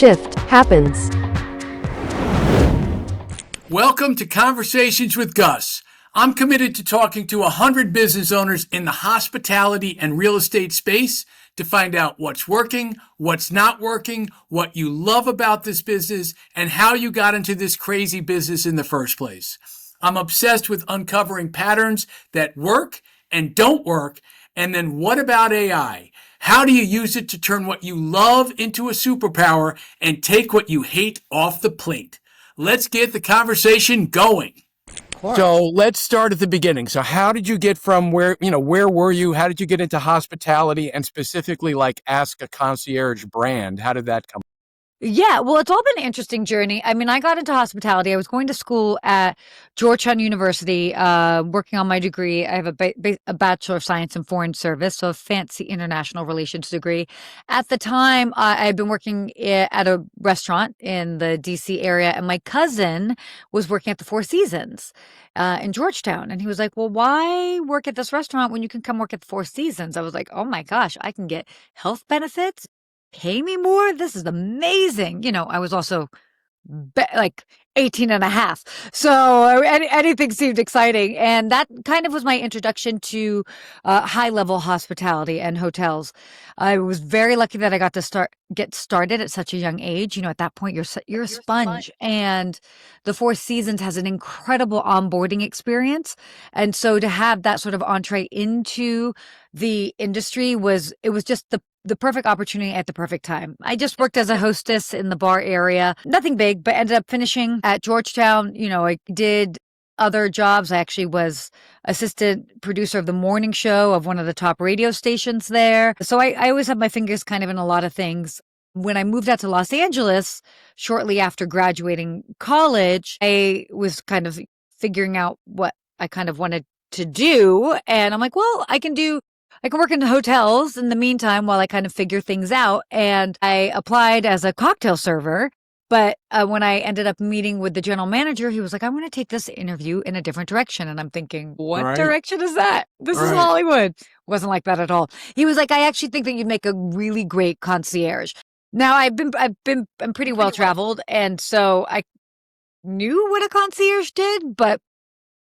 shift happens. Welcome to Conversations with Gus. I'm committed to talking to 100 business owners in the hospitality and real estate space to find out what's working, what's not working, what you love about this business, and how you got into this crazy business in the first place. I'm obsessed with uncovering patterns that work and don't work, and then what about AI? How do you use it to turn what you love into a superpower and take what you hate off the plate? Let's get the conversation going. So let's start at the beginning. So how did you get from where were you? How did you get into hospitality and specifically like Ask a Concierge brand? How did that come? Yeah, well, it's all been an interesting journey. I mean, I got into hospitality. I was going to school at Georgetown University, working on my degree. I have a Bachelor of Science in Foreign Service, so a fancy international relations degree. At the time, I had been working at a restaurant in the DC area, and my cousin was working at the Four Seasons in Georgetown. And he was like, well, why work at this restaurant when you can come work at the Four Seasons? I was like, oh my gosh, I can get health benefits. Pay me more? This is amazing. I was also like 18 and a half. So anything seemed exciting. And that kind of was my introduction to high level hospitality and hotels. I was very lucky that I got to get started at such a young age. At that point you're a sponge. And the Four Seasons has an incredible onboarding experience. And so to have that sort of entree into the industry was just the perfect opportunity at the perfect time. I just worked as a hostess in the bar area. Nothing big, but ended up finishing at Georgetown. I did other jobs. I actually was assistant producer of the morning show of one of the top radio stations there. So I always have my fingers kind of in a lot of things. When I moved out to Los Angeles, shortly after graduating college, I was kind of figuring out what I kind of wanted to do. And I'm like, well, I can work in hotels in the meantime while I kind of figure things out. And I applied as a cocktail server. But when I ended up meeting with the general manager, he was like, I want to take this interview in a different direction. And I'm thinking, what direction is that? This is Hollywood. Wasn't like that at all. He was like, I actually think that you'd make a really great concierge. Now I'm pretty well traveled. And so I knew what a concierge did, but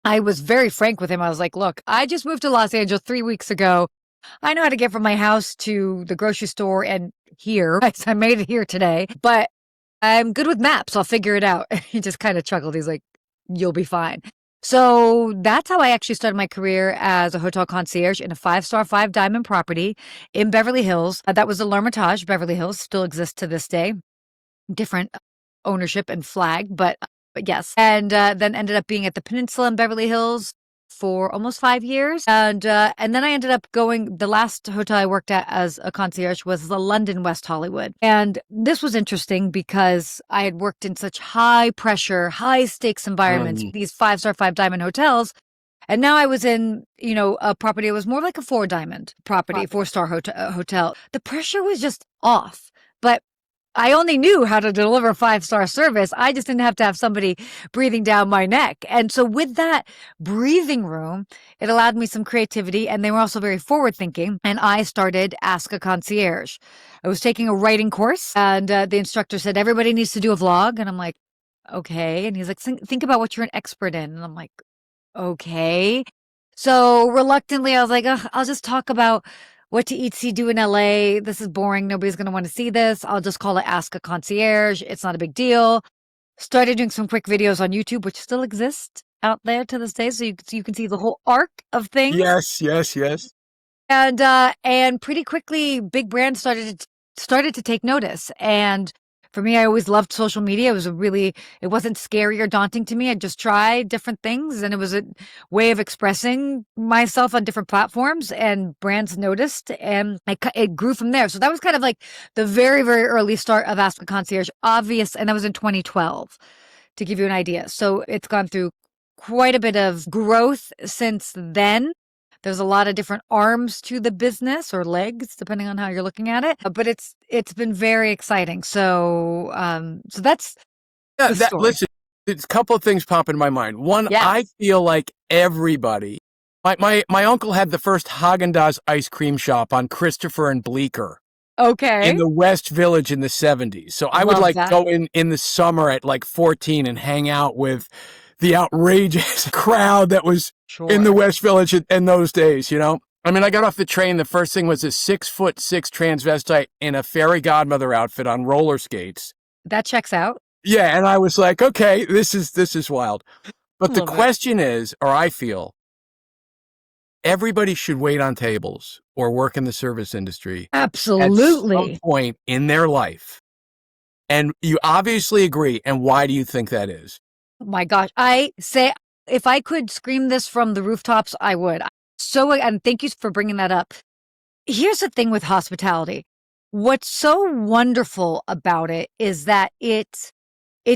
I was very frank with him. I was like, look, I just moved to Los Angeles 3 weeks ago. I know how to get from my house to the grocery store and here. I made it here today, but I'm good with maps. I'll figure it out. He just kind of chuckled. He's like, you'll be fine. So that's how I actually started my career as a hotel concierge in a 5-star, 5-diamond property in Beverly Hills. That was the L'Hermitage, Beverly Hills, still exists to this day. Different ownership and flag, but yes. And then ended up being at the Peninsula in Beverly Hills for almost 5 years. And then I ended up the last hotel I worked at as a concierge was the London West Hollywood. And this was interesting because I had worked in such high pressure, high stakes environments, these 5-star, 5-diamond hotels. And now I was in, a property that was more like a 4-diamond property, 4-star hotel. The pressure was just off, but I only knew how to deliver 5-star service. I just didn't have to have somebody breathing down my neck. And so with that breathing room, it allowed me some creativity, and they were also very forward thinking. And I started Ask a Concierge. I was taking a writing course, and the instructor said, everybody needs to do a vlog. And I'm like, okay. And he's like, think about what you're an expert in. And I'm like, okay. So reluctantly, I was like, I'll just talk about what to eat, see, do in LA. This is boring. Nobody's going to want to see this. I'll just call it Ask a Concierge. It's not a big deal. Started doing some quick videos on YouTube, which still exist out there to this day. So you can see the whole arc of things. Yes. And pretty quickly, big brands started to take notice. And for me, I always loved social media. It wasn't scary or daunting to me. I just tried different things, and it was a way of expressing myself on different platforms, and brands noticed, and it grew from there. So that was kind of like the very, very early start of Ask a Concierge, obvious. And that was in 2012 to give you an idea. So it's gone through quite a bit of growth since then. There's a lot of different arms to the business, or legs, depending on how you're looking at it. But it's been very exciting. So that's the story. Listen, there's a couple of things pop in my mind. One, I feel like everybody. My uncle had the first Haagen-Dazs ice cream shop on Christopher and Bleecker. in Okay. the West Village in the 70s. So I would Love like that. go in the summer at like 14 and hang out with the outrageous crowd that was in the Sure. West Village in those days, you know? I mean, I got off the train. The first thing was a 6'6" transvestite in a fairy godmother outfit on roller skates. That checks out. Yeah, and I was like, okay, this is wild. But the Love it. question is, or I feel, everybody should wait on tables or work in the service industry at some Absolutely. point in their life. And you obviously agree. And why do you think that is? Oh my gosh. I say, if I could scream this from the rooftops, I would. So, and thank you for bringing that up. Here's the thing with hospitality. What's so wonderful about it is that it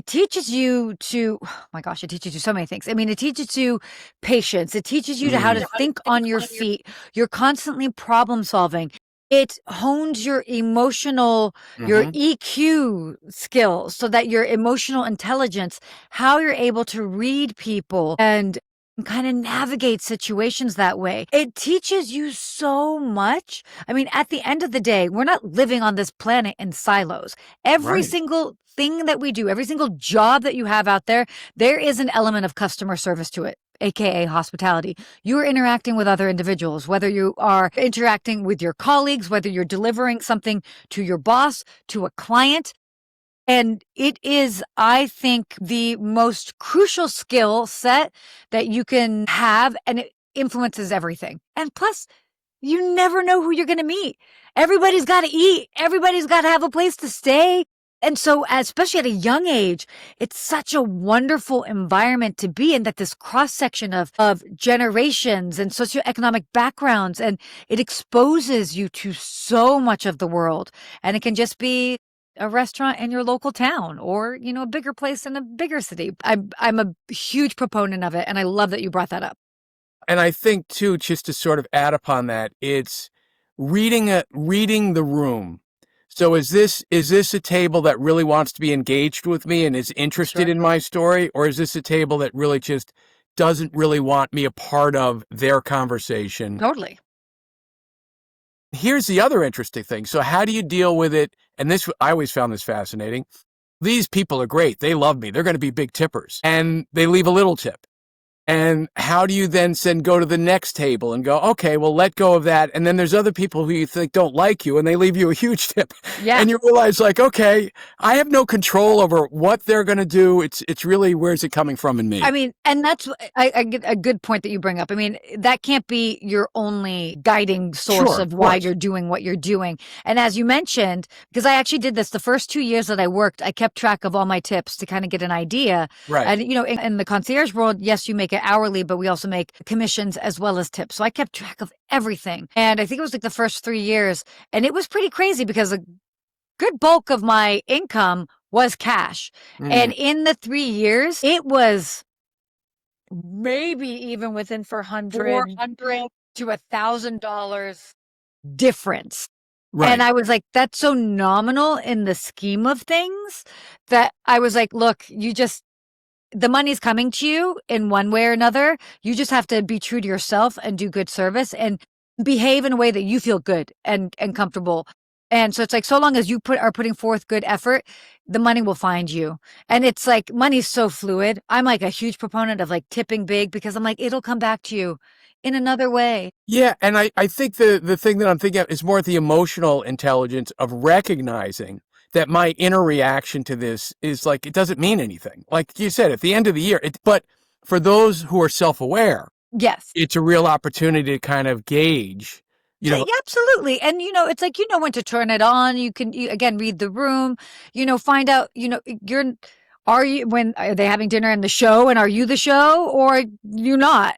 teaches you to, oh my gosh, it teaches you so many things. I mean, it teaches you patience. It teaches you to how to think on your feet. You're constantly problem solving. It hones your your Mm-hmm. EQ skills so that your emotional intelligence, how you're able to read people and kind of navigate situations that way. It teaches you so much. I mean, at the end of the day, we're not living on this planet in silos. Every Right. single thing that we do, every single job that you have out there, there is an element of customer service to it, AKA hospitality. You are interacting with other individuals, whether you are interacting with your colleagues, whether you're delivering something to your boss, to a client. And it is, I think, the most crucial skill set that you can have, and it influences everything. And plus, you never know who you're going to meet. Everybody's got to eat. Everybody's got to have a place to stay. And so, especially at a young age, it's such a wonderful environment to be in, that this cross section of generations and socioeconomic backgrounds, and it exposes you to so much of the world. And it can just be a restaurant in your local town, or, a bigger place in a bigger city. I'm a huge proponent of it. And I love that you brought that up. And I think too, just to sort of add upon that, it's reading the room. So is this a table that really wants to be engaged with me and is interested Sure. in my story? Or is this a table that really just doesn't really want me a part of their conversation? Totally. Here's the other interesting thing. So how do you deal with it? And this, I always found this fascinating. These people are great. They love me. They're going to be big tippers, and they leave a little tip. And how do you then go to the next table and go, okay, well, let go of that. And then there's other people who you think don't like you, and they leave you a huge tip. Yeah. And you realize, like, okay, I have no control over what they're going to do. It's really, where's it coming from in me? I mean, and that's I get a good point that you bring up. I mean, that can't be your only guiding source Sure, of of why course. you're doing what you're doing. And as you mentioned, because I actually did this the first 2 years that I worked, I kept track of all my tips to kind of get an idea. Right. And, in the concierge world, yes, you make it hourly, but we also make commissions as well as tips. So I kept track of everything. And I think it was like the first 3 years. And it was pretty crazy because a good bulk of my income was cash. And in the 3 years, it was maybe even within $400 to $1,000 difference. Right. And I was like, that's so nominal in the scheme of things that I was like, look, the money's coming to you in one way or another. You just have to be true to yourself and do good service and behave in a way that you feel good and comfortable. And so it's like, so long as you are putting forth good effort, the money will find you. And it's like, money's so fluid. I'm like a huge proponent of like tipping big, because I'm like, it'll come back to you in another way. Yeah, and I think the thing that I'm thinking of is more the emotional intelligence of recognizing that my inner reaction to this is like, it doesn't mean anything. Like you said, at the end of the year, but for those who are self-aware, Yes. it's a real opportunity to kind of gauge, Yeah, absolutely. And, it's like, when to turn it on. You can, again, read the room, find out, when are they having dinner in the show, and are you the show, or you not?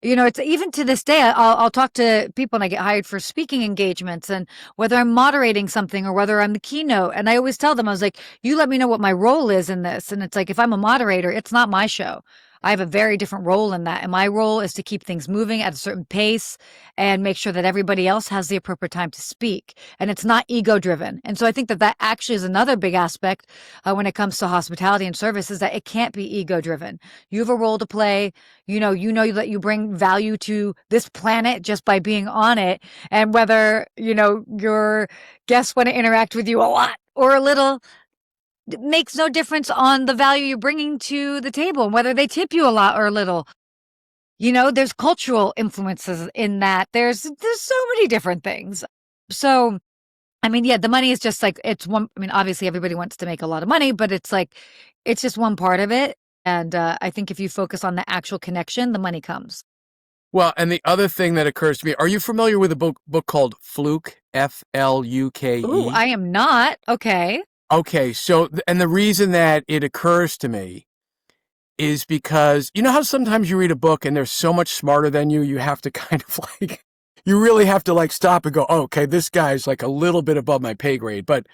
It's even to this day, I'll talk to people and I get hired for speaking engagements, and whether I'm moderating something or whether I'm the keynote. And I always tell them, I was like, you let me know what my role is in this. And it's like, if I'm a moderator, it's not my show. I have a very different role in that. And my role is to keep things moving at a certain pace and make sure that everybody else has the appropriate time to speak. And it's not ego driven. And so I think that that actually is another big aspect when it comes to hospitality and service is that it can't be ego driven. You have a role to play. You know that you bring value to this planet just by being on it. And whether, your guests want to interact with you a lot or a little, it makes no difference on the value you're bringing to the table, and whether they tip you a lot or a little. There's cultural influences in that. There's so many different things. So, I mean, yeah, the money is just like, it's one. I mean, obviously everybody wants to make a lot of money, but it's like, it's just one part of it. And I think if you focus on the actual connection, the money comes. Well, and the other thing that occurs to me, are you familiar with a book called Fluke, Ooh, Fluke? I am not. Okay. Okay, so, and the reason that it occurs to me is because, you know how sometimes you read a book and they're so much smarter than you, you have to kind of like, you really have to like stop and go, oh, okay, this guy's like a little bit above my pay grade. But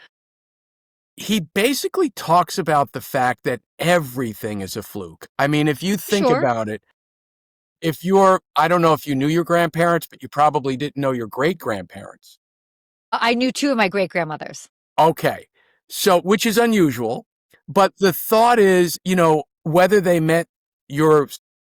he basically talks about the fact that everything is a fluke. I mean, if you think Sure. about it, I don't know if you knew your grandparents, but you probably didn't know your great grandparents. I knew two of my great grandmothers. Okay. So, which is unusual, but the thought is, whether they met your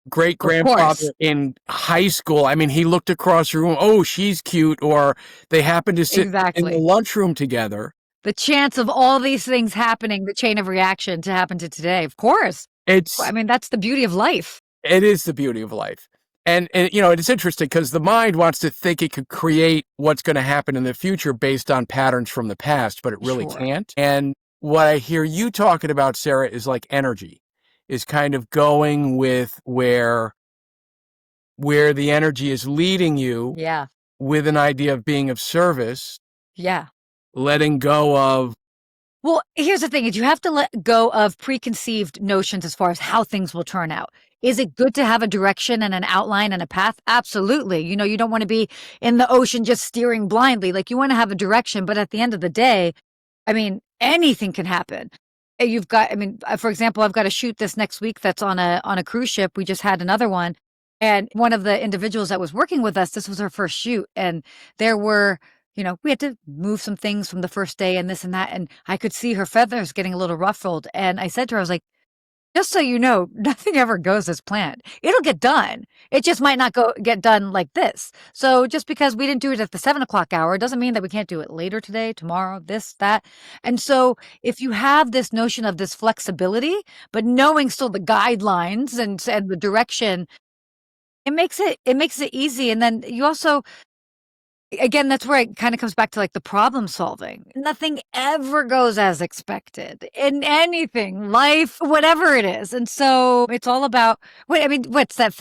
great Of course. grandfather in high school, I mean, he looked across the room, oh, she's cute, or they happened to sit in the Exactly. lunchroom together. The chance of all these things happening, the chain of reaction to happen to today. Of course. I It's mean, that's the beauty of life. It is the beauty of life. And it's interesting because the mind wants to think it could create what's going to happen in the future based on patterns from the past, but it really Sure. can't. And what I hear you talking about, Sarah, is like energy, is kind of going with where the energy is leading you Yeah. with an idea of being of service, Yeah. letting go of. Well, here's the thing is you have to let go of preconceived notions as far as how things will turn out. Is it good to have a direction and an outline and a path? Absolutely. You don't want to be in the ocean just steering blindly. Like you want to have a direction, but at the end of the day, I mean, anything can happen. For example, I've got a shoot this next week that's on a cruise ship. We just had another one. And one of the individuals that was working with us, this was her first shoot. And there were we had to move some things from the first day and this and that. And I could see her feathers getting a little ruffled. And I said to her, I was like, just so you know, nothing ever goes as planned. It'll get done. It just might not get done like this. So just because we didn't do it at the 7 o'clock hour doesn't mean that we can't do it later today, tomorrow, this, that. And so if you have this notion of this flexibility, but knowing still the guidelines and the direction, it makes it easy. And then you also, again, that's where it kind of comes back to like the problem solving. Nothing ever goes as expected in anything, life, whatever it is. And so it's all about, what's that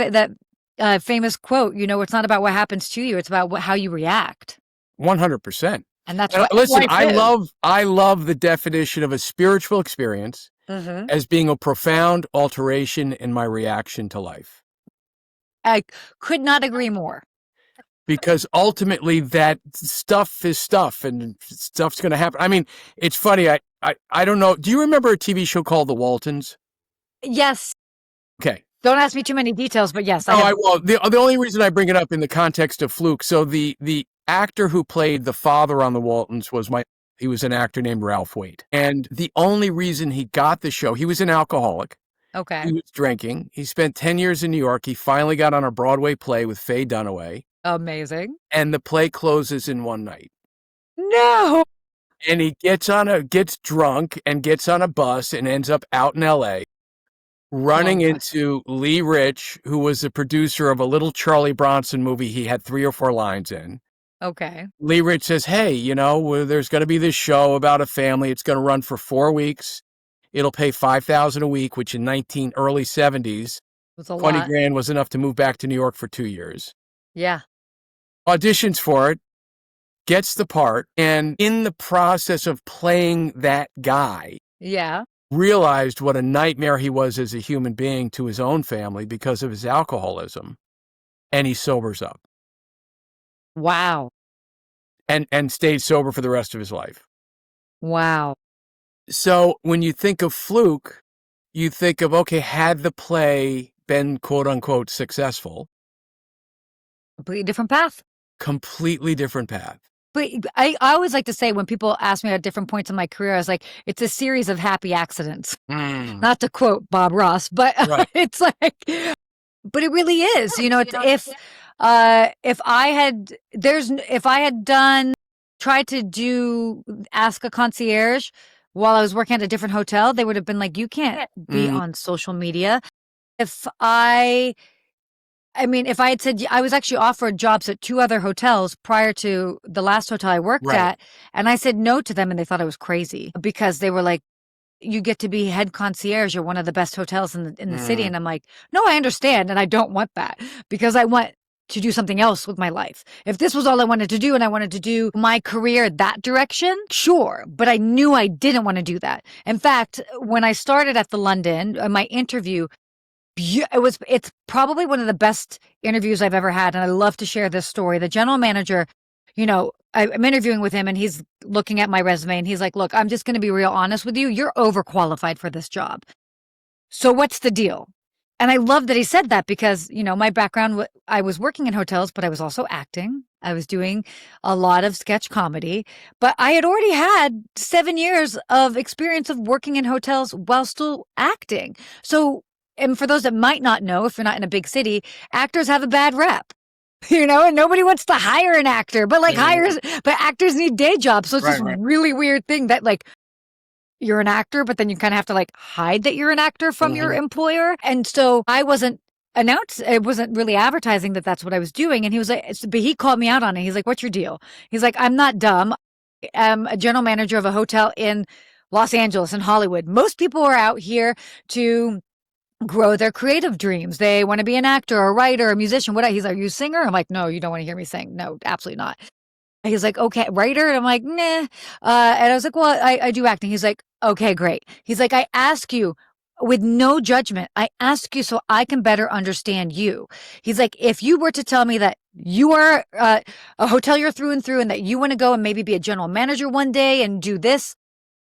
famous quote? It's not about what happens to you. It's about how you react. 100%. And that's what listen, life is. I love the definition of a spiritual experience as being a profound alteration in my reaction to life. I could not agree more. Because ultimately that stuff is stuff and stuff's going to happen. I mean, it's funny. I don't know. Do you remember a TV show called The Waltons? Yes. Okay. Don't ask me too many details, but yes. The only reason I bring it up in the context of Fluke. So the actor who played the father on The Waltons he was an actor named Ralph Waite. And the only reason he got the show, he was an alcoholic. Okay. He was drinking. He spent 10 years in New York. He finally got on a Broadway play with Faye Dunaway. Amazing. And the play closes in one night. No. And he gets drunk and gets on a bus and ends up out in LA running into Lee Rich, who was the producer of a little Charlie Bronson movie he had 3 or 4 lines in. Okay. Lee Rich says, hey, there's going to be this show about a family. It's going to run for 4 weeks. It'll pay $5,000 a week, which in early 70s, was a 20 lot. grand was enough to move back to New York for 2 years. Yeah. Auditions for it, gets the part, and in the process of playing that guy, Yeah. realized what a nightmare he was as a human being to his own family because of his alcoholism, and he sobers up. Wow. And stayed sober for the rest of his life. Wow. So when you think of Fluke, you think of, okay, had the play been quote unquote successful. Completely different path. Completely different path. But I always like to say when people ask me at different points in my career, I was like, it's a series of happy accidents. Not to quote Bob Ross, but Right. it's like, but it really is. If I had tried to do Ask a Concierge while I was working at a different hotel, they would have been like, you can't be on social media. If I had said I was actually offered jobs at 2 other hotels prior to the last hotel I worked at, and I said no to them, and they thought I was crazy because they were like, you get to be head concierge or one of the best hotels in the city. And I'm like, no, I understand. And I don't want that because I want to do something else with my life. If this was all I wanted to do and I wanted to do my career that direction, sure. But I knew I didn't want to do that. In fact, when I started at the London, my interview, it's probably one of the best interviews I've ever had. And I love to share this story. The general manager, I'm interviewing with him and he's looking at my resume and he's like, look, I'm just going to be real honest with you. You're overqualified for this job. So what's the deal? And I love that he said that because, my background, I was working in hotels, but I was also acting. I was doing a lot of sketch comedy, but I had already had 7 years of experience of working in hotels while still acting. So, and for those that might not know, if you're not in a big city, actors have a bad rep. And nobody wants to hire an actor, but actors need day jobs. So it's this really weird thing that you're an actor, but then you kind of have to hide that you're an actor from your employer. And so I wasn't really advertising that that's what I was doing. And he was like, but he called me out on it. He's like, what's your deal? He's like, I'm not dumb. I'm a general manager of a hotel in Los Angeles and Hollywood. Most people are out here to grow their creative dreams. They want to be an actor, a writer, a musician. What? He's like, are you a singer? I'm like, no, you don't want to hear me sing. No, absolutely not. He's like, okay, writer? And I'm like, nah. And I was like, well, I do acting. He's like, okay, great. He's like, I ask you with no judgment. I ask you so I can better understand you. He's like, if you were to tell me that you are a hotelier through and through and that you want to go and maybe be a general manager one day and do this,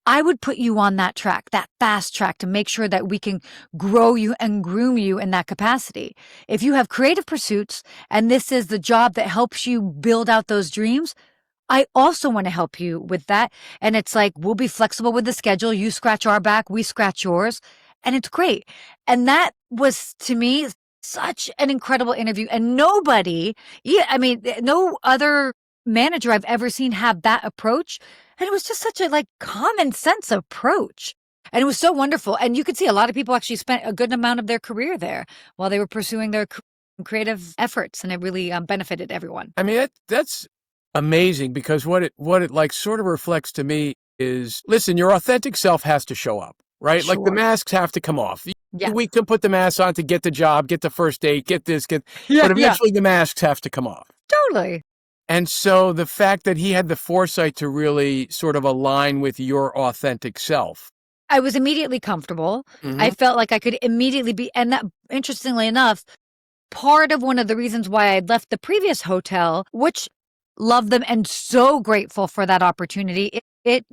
I would put you on that track, that fast track to make sure that we can grow you and groom you in that capacity. If you have creative pursuits and this is the job that helps you build out those dreams, I also want to help you with that. And it's like, we'll be flexible with the schedule. You scratch our back, we scratch yours. And it's great. And that was, to me, such an incredible interview. And no other manager I've ever seen have that approach. And it was just such a common sense approach. And it was so wonderful. And you could see a lot of people actually spent a good amount of their career there while they were pursuing their creative efforts. And it really benefited everyone. I mean, that's amazing because what it sort of reflects to me is, listen, your authentic self has to show up, right? Sure. The masks have to come off. Yes. We can put the masks on to get the job, get the first date, but eventually the masks have to come off. Totally. And so the fact that he had the foresight to really sort of align with your authentic self. I was immediately comfortable. I felt like I could immediately be, and that, interestingly enough, part of one of the reasons why I left the previous hotel, which loved them and so grateful for that opportunity, it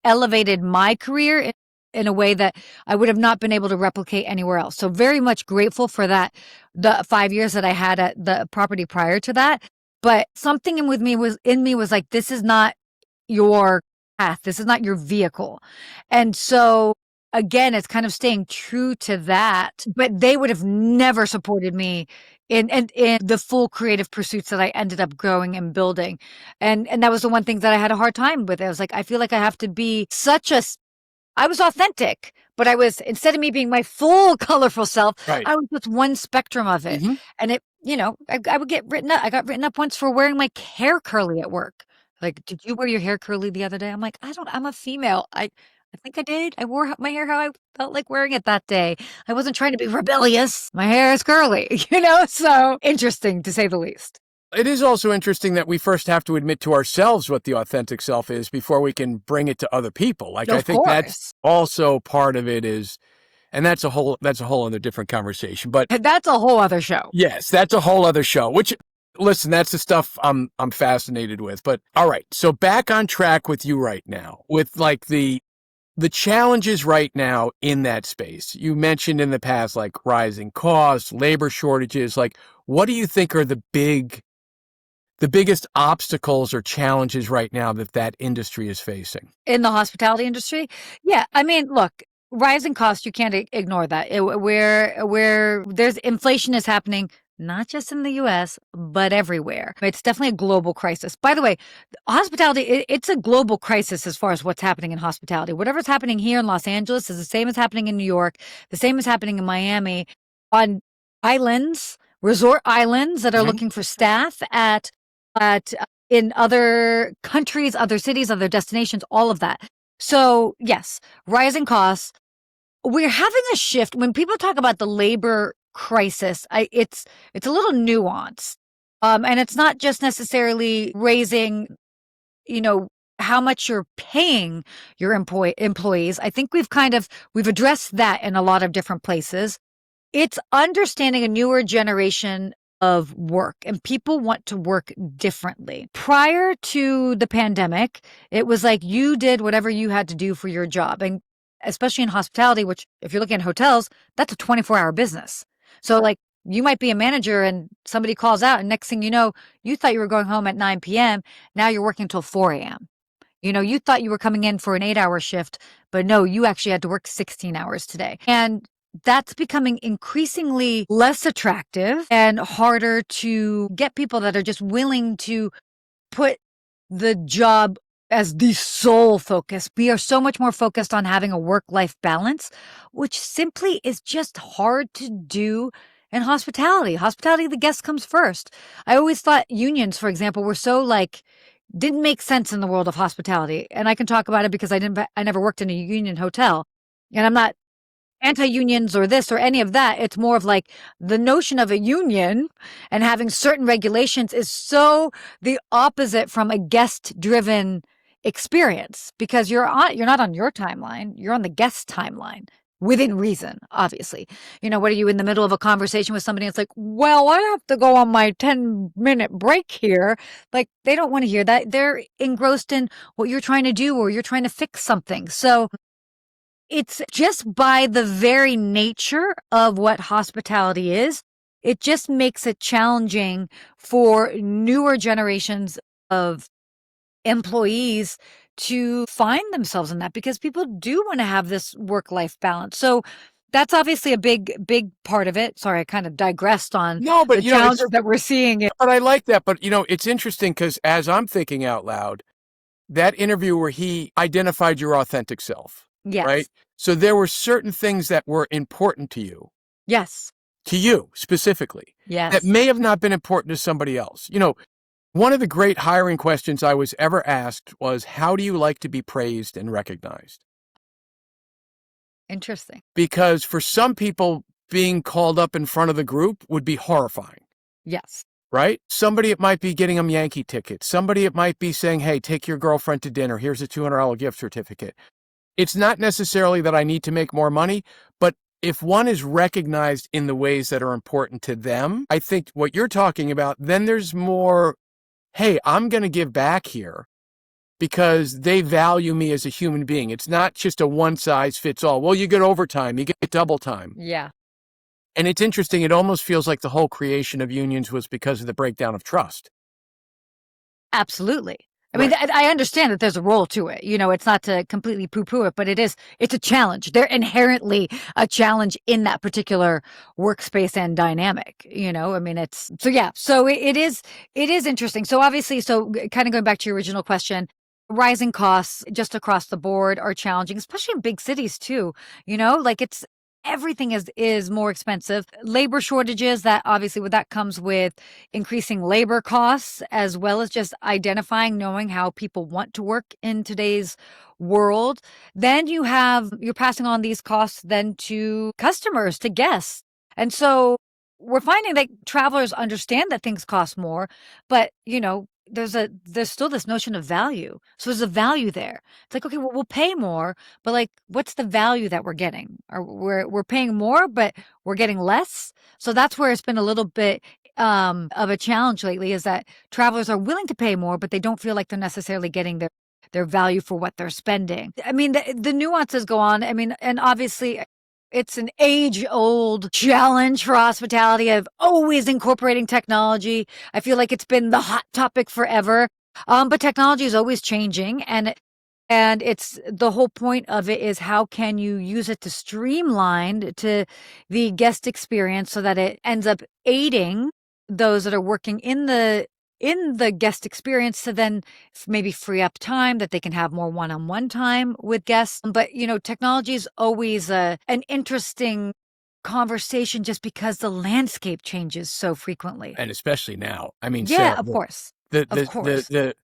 elevated my career in a way that I would have not been able to replicate anywhere else. So very much grateful for that, the 5 years that I had at the property prior to that. But something in me was like, this is not your path. This is not your vehicle. And so again, it's kind of staying true to that, but they would have never supported me in the full creative pursuits that I ended up growing and building. And that was the one thing that I had a hard time with. I was like, I feel like I have to be I was authentic, but I was, instead of me being my full colorful self, I was just one spectrum of it. And it, I would get written up. I got written up once for wearing my hair curly at work. Like, did you wear your hair curly the other day? I'm like, I'm a female. I think I did. I wore my hair how I felt like wearing it that day. I wasn't trying to be rebellious. My hair is curly, so interesting to say the least. It is also interesting that we first have to admit to ourselves what the authentic self is before we can bring it to other people. I think that's also part of it is, and that's a whole other different conversation, but that's a whole other show. Yes, that's a whole other show, which, listen, that's the stuff I'm fascinated with. But all right, so back on track with you right now with the the challenges right now in that space, you mentioned in the past, like rising costs, labor shortages, like what do you think are the biggest obstacles or challenges right now that that industry is facing? In the hospitality industry? Yeah, I mean, look, rising costs, you can't ignore that. Where there's inflation is happening, not just in the US, but everywhere. It's definitely a global crisis. By the way, hospitality, it's a global crisis as far as what's happening in hospitality. Whatever's happening here in Los Angeles is the same as happening in New York, the same as happening in Miami, on islands, resort islands that are Mhm. looking for staff at in other countries, other cities, other destinations, all of that. So, yes, rising costs. We're having a shift when people talk about the labor crisis. It's a little nuanced, and it's not just necessarily raising, you know, how much you're paying your employees. I think we've addressed that in a lot of different places. It's understanding a newer generation of work, and people want to work differently. Prior to the pandemic, it was like you did whatever you had to do for your job. And especially in hospitality, which if you're looking at hotels, that's a 24-hour business. So like you might be a manager and somebody calls out, and next thing you know, you thought you were going home at 9 p.m. Now you're working till 4 a.m. You thought you were coming in for an 8-hour shift, but no, you actually had to work 16 hours today. And that's becoming increasingly less attractive and harder to get people that are just willing to put the job as the sole focus. We are so much more focused on having a work-life balance, which simply is just hard to do in hospitality. Hospitality, the guest comes first. I always thought unions, for example, were so didn't make sense in the world of hospitality. And I can talk about it because I never worked in a union hotel. And I'm not anti-unions or this or any of that. It's more of like the notion of a union and having certain regulations is so the opposite from a guest-driven experience because you're not on your timeline, you're on the guest timeline. Within reason, obviously. What are you in the middle of a conversation with somebody? It's like, well, I have to go on my 10-minute break here. Like, they don't want to hear that. They're engrossed in what you're trying to do or you're trying to fix something. So it's just by the very nature of what hospitality is, it just makes it challenging for newer generations of employees to find themselves in that because people do want to have this work-life balance. So that's obviously a big part of it. Sorry, I kind of digressed on No, but the challenges that we're seeing. but I like that. But it's interesting because as I'm thinking out loud, that interview where he identified your authentic self, right? Yes. So there were certain things that were important Yes. to you specifically, that Yes. may have not been important to somebody else. One of the great hiring questions I was ever asked was, how do you like to be praised and recognized? Interesting. Because for some people, being called up in front of the group would be horrifying. Yes. Right? Somebody, it might be getting them Yankee tickets. Somebody, it might be saying, hey, take your girlfriend to dinner. Here's a $200 gift certificate. It's not necessarily that I need to make more money, but if one is recognized in the ways that are important to them, I think what you're talking about, then there's more, hey, I'm going to give back here because they value me as a human being. It's not just a one size fits all. Well, you get overtime, you get double time. Yeah. And it's interesting. It almost feels like the whole creation of unions was because of the breakdown of trust. Absolutely. I mean, Right. I understand that there's a role to it. It's not to completely poo-poo it, but it's a challenge. They're inherently a challenge in that particular workspace and dynamic. I mean, so it is interesting. So obviously, kind of going back to your original question, rising costs just across the board are challenging, especially in big cities too. Like everything is more expensive. Labor shortages, that obviously what that comes with increasing labor costs, as well as just identifying, knowing how people want to work in today's world. Then you're passing on these costs then to customers, to guests. And so we're finding that travelers understand that things cost more, but there's still this notion of value. So there's a value there. It's like, okay, well, we'll pay more, but like, what's the value that we're getting? Or we're paying more, but we're getting less. So that's where it's been a little bit of a challenge lately, is that travelers are willing to pay more, but they don't feel like they're necessarily getting their value for what they're spending. I mean, the nuances go on. I mean, and obviously it's an age-old challenge for hospitality of always incorporating technology. I feel like it's been the hot topic forever. But technology is always changing, and it's the whole point of it is how can you use it to streamline to the guest experience so that it ends up aiding those that are working in the guest experience to then maybe free up time that they can have more one-on-one time with guests. But, technology is always an interesting conversation just because the landscape changes so frequently. And especially now. I mean, Yeah, Sarah, of course.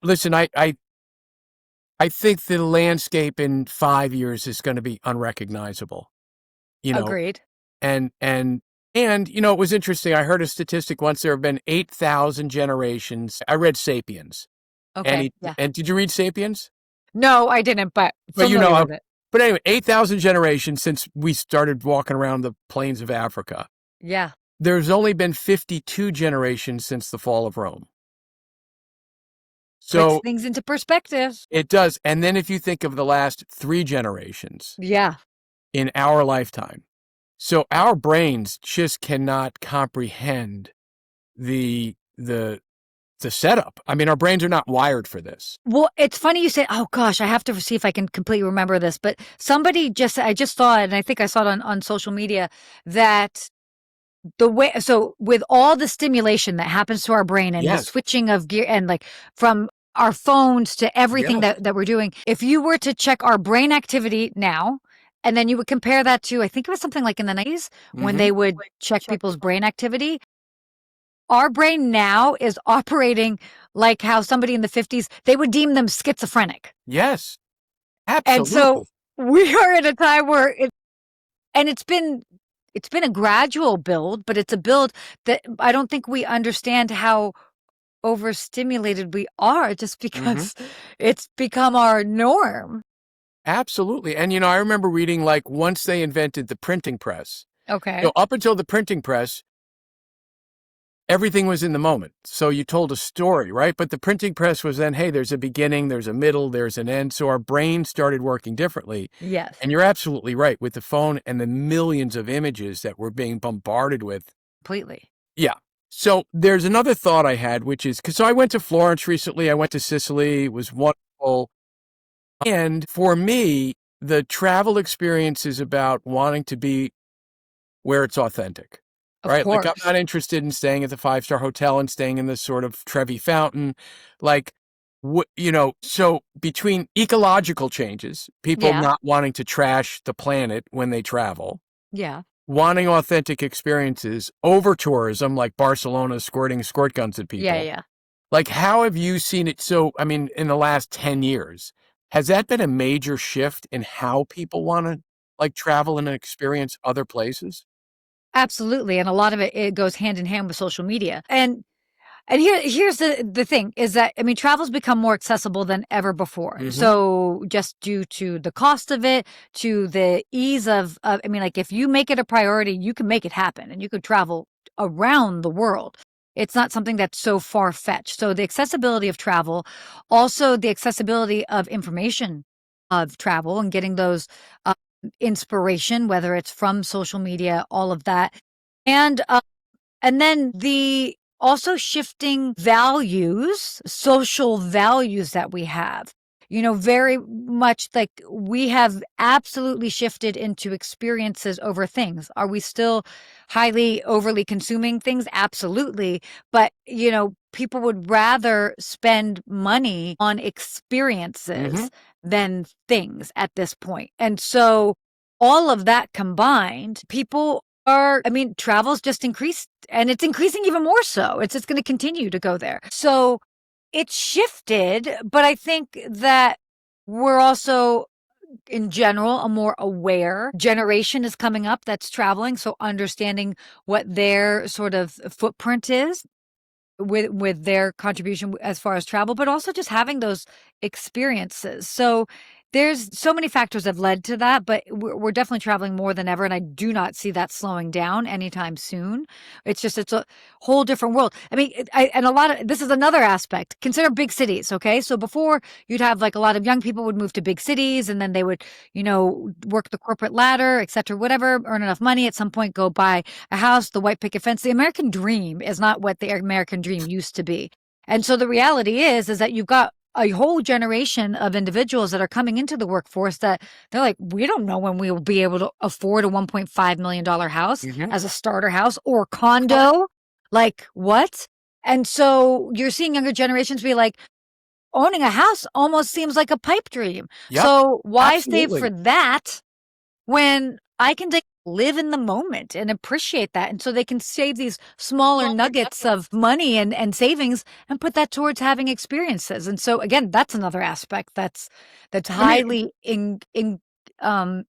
listen, I think the landscape in 5 years is going to be unrecognizable, you know, Agreed. and it was interesting. I heard a statistic once. There have been 8,000 generations. I read Sapiens. Okay. Yeah. And did you read Sapiens? No, I didn't, but familiar with it. But anyway, 8,000 generations since we started walking around the plains of Africa. Yeah. There's only been 52 generations since the fall of Rome. So puts things into perspective. It does. And then if you think of the last 3 generations. Yeah. In our lifetime. So our brains just cannot comprehend the setup. I mean, our brains are not wired for this. Well, it's funny you say, oh gosh, I have to see if I can completely remember this, but I just saw it, and I think I saw it on social media, that so with all the stimulation that happens to our brain and the switching of gear and like from our phones to everything that we're doing, if you were to check our brain activity now, and then you would compare that to, I think it was something like in the 90s when they would check people's brain activity, our brain now is operating like how somebody in the 50s, they would deem them schizophrenic. Yes, absolutely. And so we are at a time where it's been a gradual build, but it's a build that I don't think we understand how overstimulated we are just because it's become our norm. Absolutely. And, I remember reading, like, once they invented the printing press. Okay. Up until the printing press, everything was in the moment. So you told a story, right? But the printing press was then, hey, there's a beginning, there's a middle, there's an end. So our brain started working differently. Yes. And you're absolutely right with the phone and the millions of images that we're being bombarded with. Completely. Yeah. So there's another thought I had, which is, so I went to Florence recently. I went to Sicily. It was wonderful. And for me, the travel experience is about wanting to be where it's authentic, right? Like, I'm not interested in staying at the 5-star hotel and staying in this sort of Trevi fountain. Like, so between ecological changes, people not wanting to trash the planet when they travel. Yeah. Wanting authentic experiences over tourism, like Barcelona squirting squirt guns at people. Yeah. Like, how have you seen it? So, I mean, in the last 10 years, has that been a major shift in how people want to like travel and experience other places? Absolutely. And a lot of it goes hand in hand with social media. And here's the thing is that, I mean, travel's become more accessible than ever before. So just due to the cost of it, to the ease of, I mean, like if you make it a priority, you can make it happen and you could travel around the world. It's not something that's so far-fetched. So the accessibility of travel, also the accessibility of information of travel and getting those inspiration, whether it's from social media, all of that. And then the also shifting values, social values that we have. Very much like we have absolutely shifted into experiences over things. Are we still highly overly consuming things? Absolutely. But, people would rather spend money on experiences than things at this point. And so all of that combined, travel's just increased and it's increasing even more so. It's just going to continue to go there. So it's shifted, but I think that we're also, in general, a more aware generation is coming up that's traveling. So understanding what their sort of footprint is with their contribution as far as travel, but also just having those experiences. So There's so many factors that have led to that, but we're definitely traveling more than ever, and I do not see that slowing down anytime soon. It's a whole different world. I mean, and a lot of this is another aspect. Consider big cities, okay? So before you'd have like a lot of young people would move to big cities, and then they would, work the corporate ladder, et cetera, whatever, earn enough money at some point, go buy a house, the white picket fence. The American dream is not what the American dream used to be. And so the reality is that you've got a whole generation of individuals that are coming into the workforce that they're like, we don't know when we will be able to afford a $1.5 million house as a starter house or condo. Like, what? And so you're seeing younger generations be like, owning a house almost seems like a pipe dream. Yep, So why save absolutely. for that when I can live in the moment and appreciate that? And so they can save these smaller nuggets of money and savings and put that towards having experiences. And so again, that's another aspect that's highly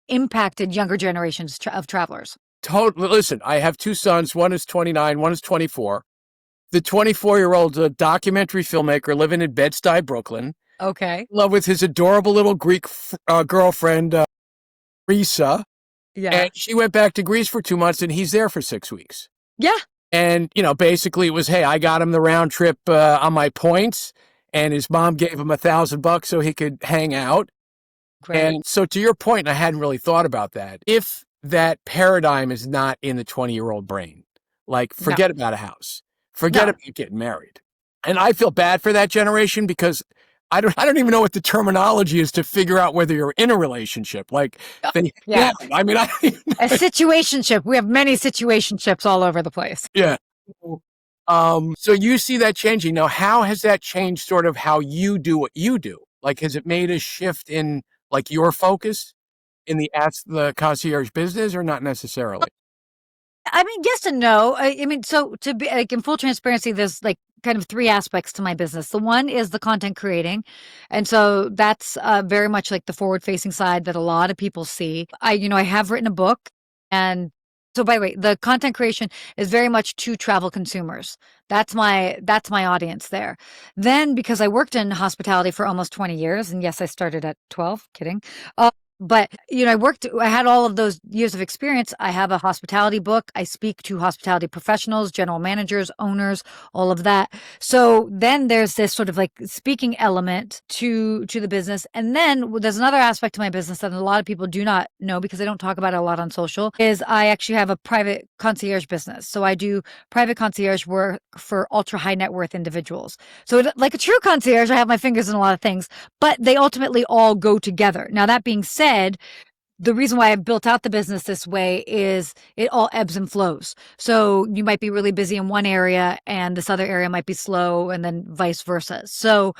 impacted younger generations of travelers. Totally. Listen, I have two sons. One is 29, one is 24. The 24-year-old's a documentary filmmaker living in Bed-Stuy, Brooklyn. Okay. In love with his adorable little Greek girlfriend, Risa. Yeah. And she went back to Greece for 2 months, and he's there for 6 weeks. Yeah. And, basically it was, hey, I got him the round trip on my points, and his mom gave him $1,000 so he could hang out. Great. And so to your point, and I hadn't really thought about that, if that paradigm is not in the 20-year-old brain, like forget about a house, forget about getting married. And I feel bad for that generation because I don't even know what the terminology is to figure out whether you're in a relationship. Like, I mean, a situationship. We have many situationships all over the place. Yeah. So you see that changing. Now, how has that changed sort of how you do what you do? Like, has it made a shift in like your focus in the concierge business or not necessarily? I mean, yes and no. I mean, so to be like in full transparency, there's like kind of three aspects to my business. The one is the content creating. And so that's very much like the forward facing side that a lot of people see. I have written a book. And so by the way, the content creation is very much to travel consumers. That's my audience there. Then because I worked in hospitality for almost 20 years, and yes, I started at 12, kidding. But, I had all of those years of experience. I have a hospitality book. I speak to hospitality professionals, general managers, owners, all of that. So then there's this sort of like speaking element to the business. And then there's another aspect to my business that a lot of people do not know because I don't talk about it a lot on social is I actually have a private concierge business. So I do private concierge work for ultra high net worth individuals. So like a true concierge, I have my fingers in a lot of things, but they ultimately all go together. Now, that being said, the reason why I've built out the business this way is it all ebbs and flows. So you might be really busy in one area and this other area might be slow and then vice versa. So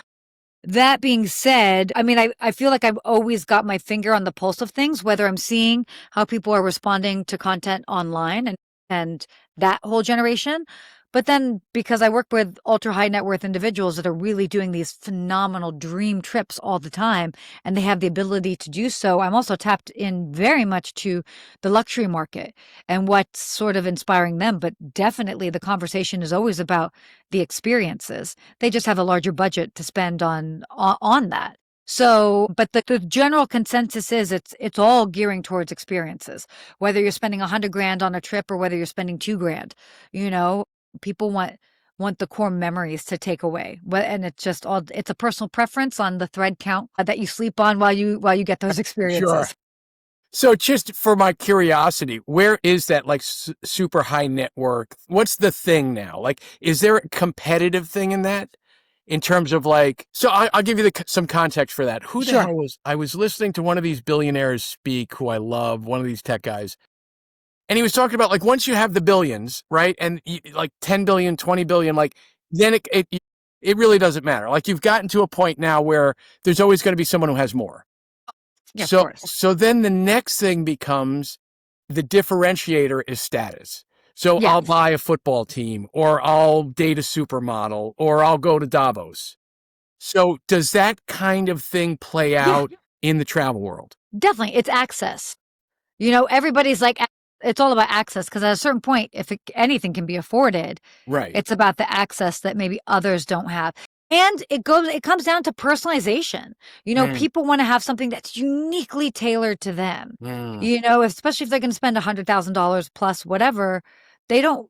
that being said, I mean, I feel like I've always got my finger on the pulse of things, whether I'm seeing how people are responding to content online and that whole generation. But then because I work with ultra high net worth individuals that are really doing these phenomenal dream trips all the time, and they have the ability to do so, I'm also tapped in very much to the luxury market and what's sort of inspiring them. But definitely the conversation is always about the experiences. They just have a larger budget to spend on that. So, but the general consensus is it's all gearing towards experiences, whether you're spending $100,000 on a trip or whether you're spending $2,000, people want the core memories to take away. And it's a personal preference on the thread count that you sleep on while you get those experiences. Sure. So just for my curiosity, where is that like super high network? What's the thing now? Like, is there a competitive thing in that? In terms of like, so I'll give you some context for that. Who the hell I was listening to one of these billionaires speak who I love, one of these tech guys. And he was talking about like, once you have the billions, right? And like 10 billion, 20 billion, like then it really doesn't matter. Like you've gotten to a point now where there's always going to be someone who has more. Yeah, of course. So then the next thing becomes the differentiator is status. So I'll buy a football team or I'll date a supermodel or I'll go to Davos. So does that kind of thing play out in the travel world? Definitely. It's access. Everybody's like, it's all about access because at a certain point, if anything can be afforded, right, it's about the access that maybe others don't have. And it comes down to personalization. Mm, People want to have something that's uniquely tailored to them. mm, Especially if they're going to spend $100,000 plus whatever, they don't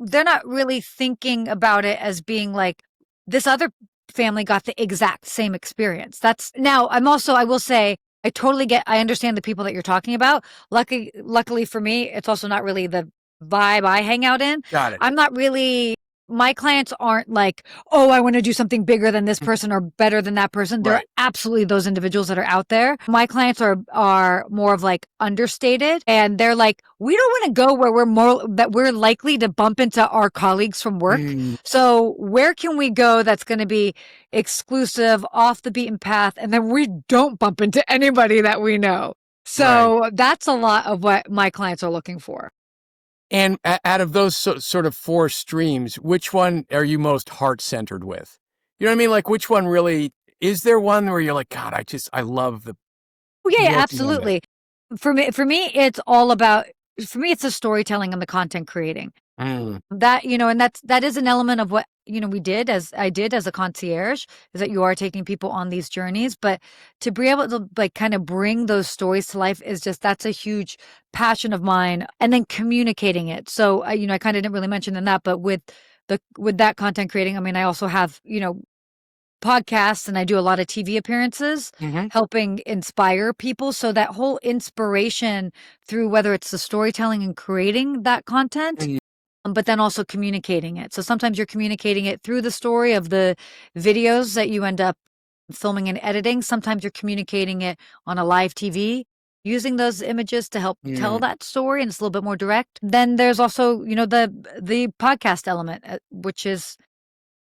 they're not really thinking about it as being like this other family got the exact same experience. That's now I will say I understand the people that you're talking about. Luckily for me, it's also not really the vibe I hang out in. got it. I'm not really My clients aren't like, oh, I want to do something bigger than this person or better than that person. There are Right. absolutely those individuals that are out there. My clients are more of like understated, and they're like, we don't want to go where we're likely to bump into our colleagues from work. Mm, So where can we go that's going to be exclusive, off the beaten path, and then we don't bump into anybody that we know. right. So that's a lot of what my clients are looking for. And out of those sort of four streams, which one are you most heart-centered with? You know what I mean? Like, which one really, is there one where you're like, God, I love the Oh, yeah, yeah, working on this? absolutely. For me, it's the storytelling and the content creating. Mm, And that is an element of what, I did as a concierge, is that you are taking people on these journeys, but to be able to like kind of bring those stories to life that's a huge passion of mine. And then communicating it. So, I kind of didn't really mention in that, but with that content creating, I mean, I also have, podcasts, and I do a lot of TV appearances hmm helping inspire people. So that whole inspiration through whether it's the storytelling and creating that content, but then also communicating it. So sometimes you're communicating it through the story of the videos that you end up filming and editing. Sometimes you're communicating it on a live TV, using those images to help tell mm, that story, and it's a little bit more direct. Then there's also, the podcast element, which is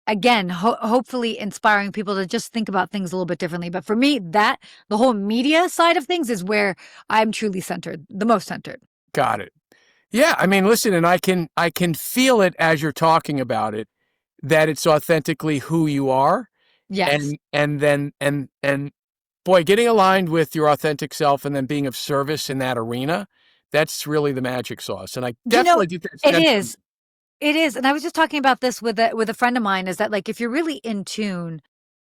again, hopefully inspiring people to just think about things a little bit differently. But for me, the whole media side of things is where I'm truly centered, the most centered. got it. Yeah, I mean, listen, and I can feel it as you're talking about it, that it's authentically who you are, Yes. and boy, getting aligned with your authentic self and then being of service in that arena, that's really the magic sauce. And I You know, definitely think that it stems from. is. It is. And I was just talking about this with a friend of mine, is that like if you're really in tune,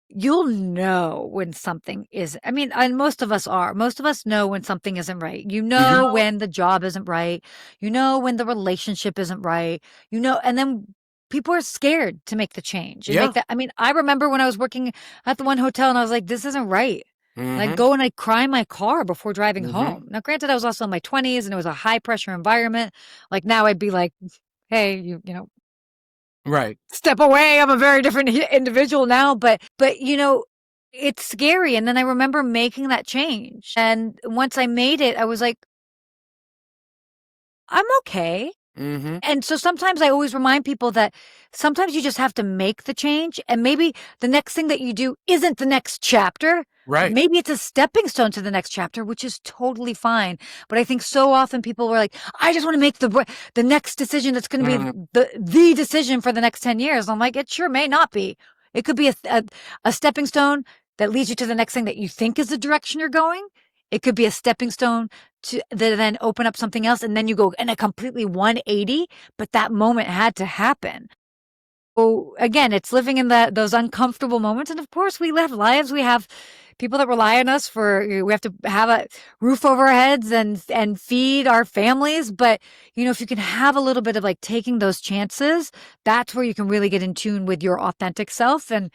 you'll know when something is, I mean, and most of us are. Most of us know when something isn't right. You Mhm. know when the job isn't right. You know when the relationship isn't right. And then people are scared to make the change and Yeah. make that. I mean, I remember when I was working at the one hotel and I was like, this isn't right. And I'd hmm go and I'd cry in my car before driving hmm home. Now, granted, I was also in my 20s and it was a high pressure environment. Like now I'd be like, hey, Right. step away. I'm a very different individual now, but it's scary. And then I remember making that change. And once I made it, I was like, I'm okay. hmm And so sometimes I always remind people that sometimes you just have to make the change, and maybe the next thing that you do isn't the next chapter. Right. Maybe it's a stepping stone to the next chapter, which is totally fine. But I think so often people are like, I just want to make the next decision that's going to be Mhm. the decision for the next 10 years. I'm like, it sure may not be. It could be a stepping stone that leads you to the next thing that you think is the direction you're going. It could be a stepping stone to then open up something else, and then you go in a completely 180, but that moment had to happen. So again, it's living in those uncomfortable moments. And of course, we live lives. We have people that rely on us we have to have a roof over our heads and feed our families. But, if you can have a little bit of like taking those chances, that's where you can really get in tune with your authentic self. And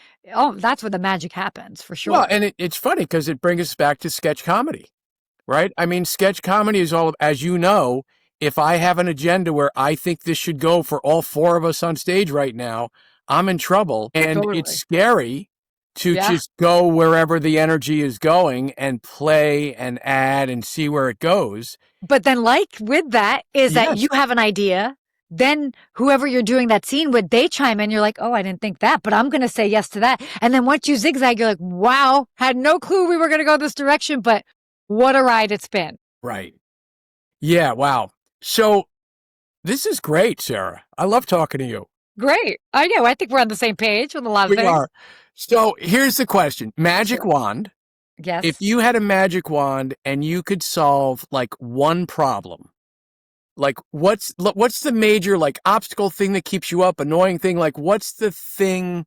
that's where the magic happens for Well, sure. and it's funny because it brings us back to sketch comedy, right? I mean, sketch comedy is all, as you know, if I have an agenda where I think this should go for all four of us on stage right now, I'm in trouble. And it's Totally. scary to Yeah. just go wherever the energy is going and play and add and see where it goes. But then, like with that, is that you Yes. have an idea. Then whoever you're doing that scene with, they chime in. You're like, oh, I didn't think that, but I'm going to say yes to that. And then once you zigzag, you're like, wow, had no clue we were going to go this direction, but what a ride it's been. Right. Yeah. Wow. So this is great, Sarah. I love talking to you. Great. I know. I think we're on the same page with a lot of We things. are. So here's the question. Magic Sure. wand. If Yes. you had a magic wand and you could solve like one problem, like what's the major like obstacle thing that keeps you up, annoying thing? Like what's the thing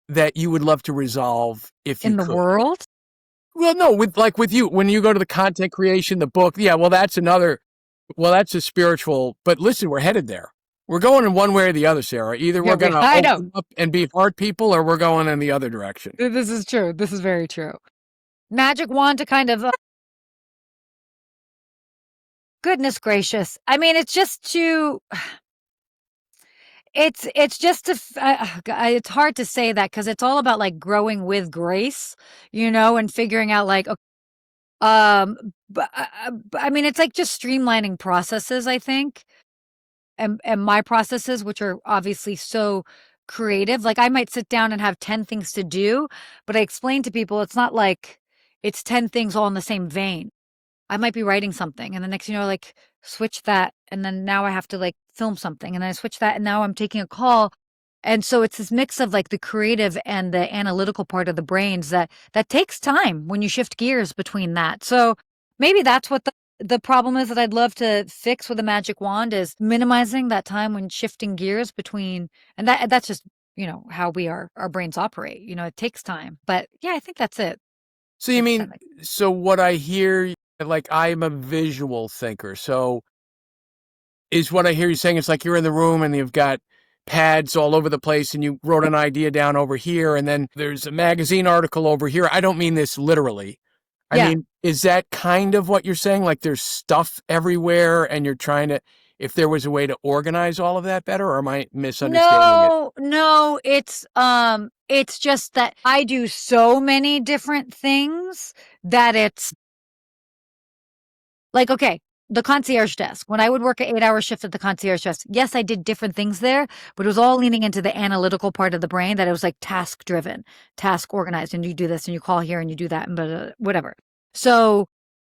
that you would love to resolve if you In the could? world? Well, no, with you, when you go to the content creation, the book, yeah, that's a spiritual, but listen, we're headed there. We're going in one way or the other, Sarah. Either Yeah, we're going to I know. open up and be hard people, or we're going in the other direction. This is true. This is very true. Magic wand to kind of, goodness gracious. I mean, it's just to, it's just to, it's hard to say that because it's all about like growing with grace, and figuring out like, but I mean, it's like just streamlining processes, I think. And my processes, which are obviously so creative, like I might sit down and have 10 things to do, but I explain to people it's not like it's 10 things all in the same vein. I might be writing something and the next, like switch that. And then now I have to like film something and then I switch that and now I'm taking a call. And so it's this mix of like the creative and the analytical part of the brains that takes time when you shift gears between that. So maybe that's what the problem is that I'd love to fix with a magic wand is minimizing that time when shifting gears between, and that's just, how our brains operate. It takes time. But yeah, I think that's it. So you mean, so what I hear, like I'm a visual thinker. So is what I hear you saying, it's like you're in the room and you've got pads all over the place and you wrote an idea down over here and then there's a magazine article over here. I don't mean this literally. I mean, is that kind of what you're saying? Like there's stuff everywhere and you're trying to, if there was a way to organize all of that better, or am I misunderstanding it? No, it's just that I do so many different things that it's like, okay, the concierge desk. When I would work an 8-hour shift at the concierge desk, yes, I did different things there, but it was all leaning into the analytical part of the brain that it was like task driven, task organized, and you do this and you call here and you do that and whatever. So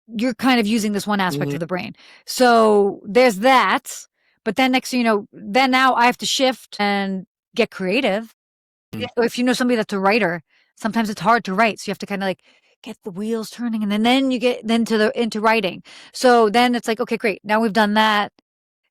you're kind of using this one aspect of the brain. So there's that. But then next thing you know, then now I have to shift and get creative. If you know somebody that's a writer, sometimes it's hard to write. So you have to kind of like get the wheels turning and then you get into writing. So then it's like, okay, great. Now we've done that.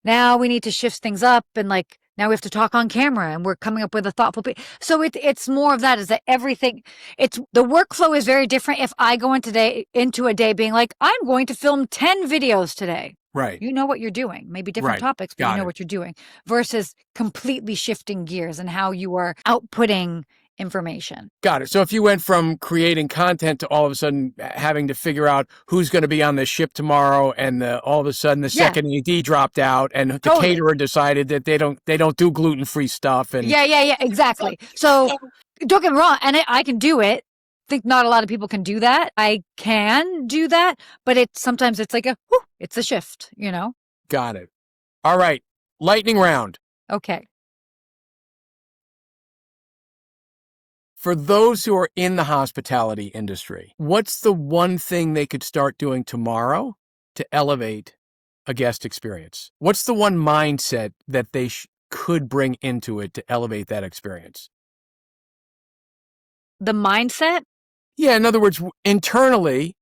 Now we need to shift things up and like now we have to talk on camera and we're coming up with a thoughtful so it's more of that is that everything it's the workflow is very different if I go into a day being like I'm going to film 10 videos today. Right. You know what you're doing. Maybe different topics, but you know what you're doing versus completely shifting gears and how you are outputting information. Got it. So if you went from creating content to all of a sudden having to figure out who's going to be on the ship tomorrow, and all of a sudden the second ED dropped out, and the caterer decided that they don't do gluten-free stuff, and yeah, exactly. So don't get me wrong, and I can do it. I think not a lot of people can do that. I can do that, but sometimes it's like it's a shift, Got it. All right, lightning round. Okay. For those who are in the hospitality industry, what's the one thing they could start doing tomorrow to elevate a guest experience? What's the one mindset that they could bring into it to elevate that experience? The mindset? Yeah, in other words, internally,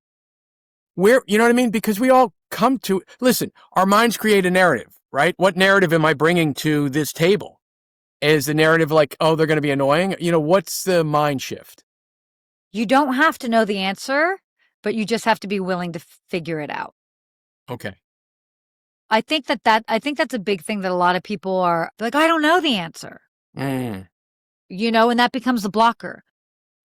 you know what I mean? Because we all come to, listen, our minds create a narrative, right? What narrative am I bringing to this table? Is the narrative like, oh, they're going to be annoying? What's the mind shift? You don't have to know the answer, but you just have to be willing to figure it out. Okay. I think that's a big thing that a lot of people are like, I don't know the answer. And that becomes the blocker.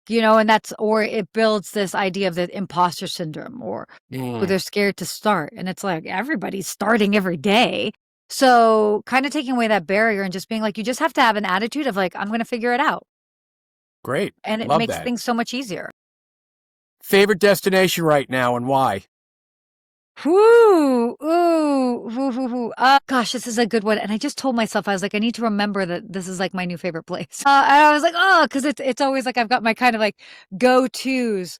And or it builds this idea of the imposter syndrome or they're scared to start. And it's like, everybody's starting every day. So kind of taking away that barrier and just being like, you just have to have an attitude of like, I'm going to figure it out. Great. And it makes things so much easier. Favorite destination right now and why? Gosh, this is a good one. And I just told myself, I was like, I need to remember that this is like my new favorite place. And I was like, because it's always like, I've got my kind of like go-tos.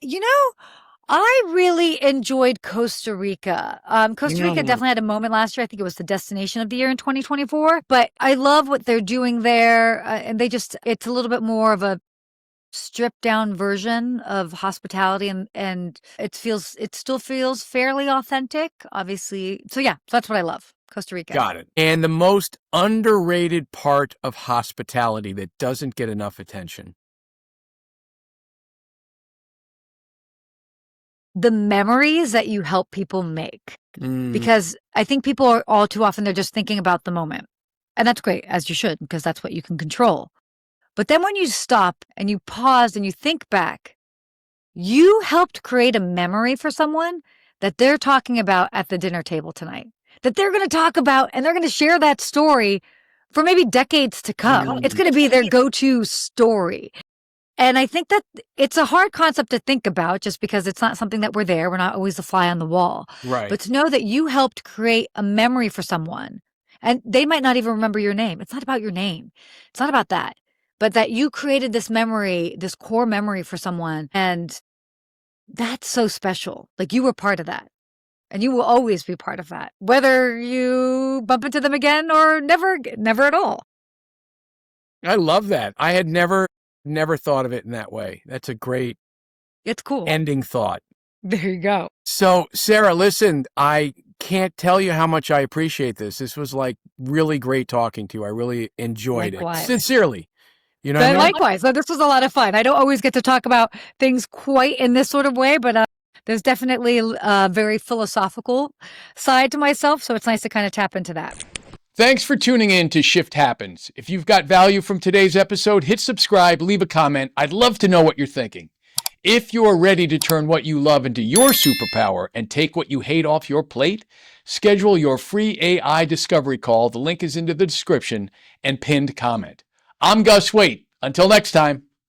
I really enjoyed Costa Rica. Costa Rica definitely had a moment last year. I think it was the destination of the year in 2024. But I love what they're doing there. And it's a little bit more of a stripped down version of hospitality and it still feels fairly authentic, obviously. So that's what I love. Costa Rica. Got it. And the most underrated part of hospitality that doesn't get enough attention? the memories that you help people make. Because I think people are all too often, they're just thinking about the moment. And that's great, as you should, because that's what you can control. But then when you stop and you pause and you think back, you helped create a memory for someone that they're talking about at the dinner table tonight, that they're going to talk about, and they're going to share that story for maybe decades to come. It's going to be their go-to story. And I think that it's a hard concept to think about just because it's not something that we're there. We're not always the fly on the wall. Right. But to know that you helped create a memory for someone and they might not even remember your name. It's not about your name. It's not about that. But that you created this memory, this core memory for someone. And that's so special. Like you were part of that. And you will always be part of that, whether you bump into them again or never at all. I love that. I had never thought of it in that way. That's a great It's cool. ending thought. There you go. So, Sarah, listen, I can't tell you how much I appreciate this. This was like really great talking to you. I really enjoyed Likewise. it. Sincerely. You know what I mean? Likewise. So this was a lot of fun. I don't always get to talk about things quite in this sort of way, but there's definitely a very philosophical side to myself. So it's nice to kind of tap into that. Thanks for tuning in to Shift Happens. If you've got value from today's episode, hit subscribe, leave a comment. I'd love to know what you're thinking. If you're ready to turn what you love into your superpower and take what you hate off your plate, schedule your free AI discovery call. The link is in the description and pinned comment. I'm Gus Waite. Until next time.